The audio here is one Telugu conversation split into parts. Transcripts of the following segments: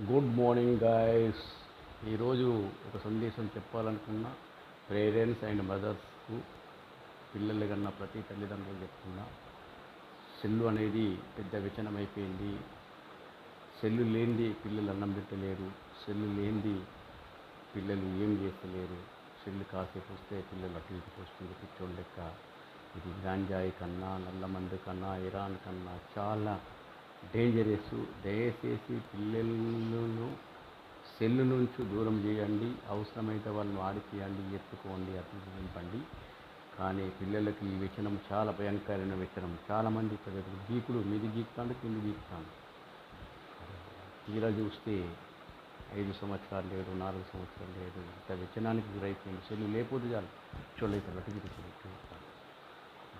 Good morning guys. ఈరోజు ఒక సందేశం చెప్పాలనుకున్నా పేరెంట్స్ అండ్ మదర్స్కు, పిల్లలు కన్నా ప్రతి తల్లిదండ్రులు చెప్తున్నా, సెల్లు అనేది పెద్ద వ్యసనం అయిపోయింది. సెల్లు లేనిది పిల్లలు అన్నం తింటలేరు. సెల్లు లేనిది పిల్లలు ఏం చేస్తలేరు. సెల్లు కాసేపు వస్తే పిల్లలు అటు ఇటుకు వస్తుంది పిచ్చోళ్ళ లెక్క. ఇది గాంజాయి కన్నా, నల్లమందు కన్నా, ఇరాన్ కన్నా చాలా డేంజరస్. దయచేసి పిల్లలను సెల్లు నుంచి దూరం చేయండి. అవసరమైతే వాళ్ళని ఆడిపియండి, ఎత్తుకోండి, అటు నింపండి. కానీ పిల్లలకి ఈ వ్యసనం చాలా భయంకరమైన వ్యసనం. చాలామంది గీకుడు మీది గీకుతాడు, కింది గీకుతాడు. తీరా చూస్తే 5 సంవత్సరాలు లేడు, 4 సంవత్సరాలు లేడు, ఇంత వ్యసనానికి గురైపోయింది. సెల్లు లేకపోతే చాలు పిచ్చోళ్ళైతే అటు తిరుగుతాడు.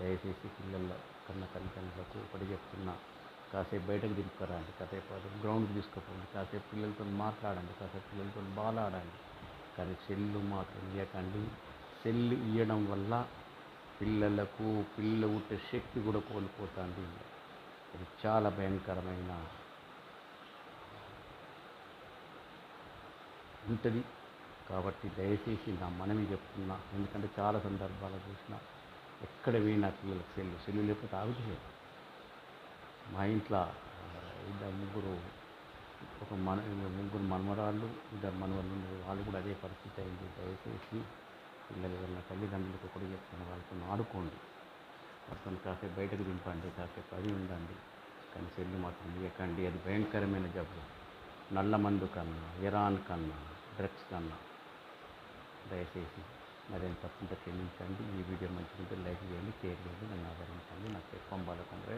దయచేసి పిల్లల కన్న తల్లిదండ్రులకు ఒకటి చెప్తున్నా, కాసేపు బయటకు తిప్పుకోరండి, కాసేపు గ్రౌండ్కి తీసుకుపోండి, కాసేపు పిల్లలతో మాట్లాడండి, కాసేపు పిల్లలతో బాల్ ఆడండి. కానీ సెల్లు మాత్రం ఇవ్వకండి. సెల్లు ఇవ్వడం వల్ల పిల్లలకు పిల్ల పుట్టే శక్తి కూడా కోల్పోతుంది. ఇది చాలా భయంకరమైన ఉంటుంది. కాబట్టి దయచేసి నా మనవి చెప్తున్నా, ఎందుకంటే చాలా సందర్భాలు చూసిన, ఎక్కడ పోయినా పిల్లలకు సెల్లు లేకపోతే ఆగుతలేదు. మా ఇంట్లో ముగ్గురు మనమరాళ్ళు, 2 మనవళ్ళు ఉన్నారు. వాళ్ళు కూడా అదే పరిస్థితి అయింది. దయచేసి పిల్లల వల్ల తల్లిదండ్రులకు ఒకటి చెప్తాను, వాళ్ళతో ఆడుకోండి, వాళ్ళతో కాసేపు బయటకు దింపండి, కాసేపు అది ఉండండి. కానీ సెల్లు మాత్రం ఇవ్వకండి. అది భయంకరమైన జబ్బు. నల్ల మందు కన్నా, ఇరాన్ కన్నా, డ్రగ్స్ కన్నా. దయచేసి మరేం తప్పుంటే క్షమించండి. ఈ వీడియో మంచిగా లైక్ చేయండి, షేర్ చేయండి, నన్ను ఆదరించండి. నాకు ఎక్కువ బాధకుండా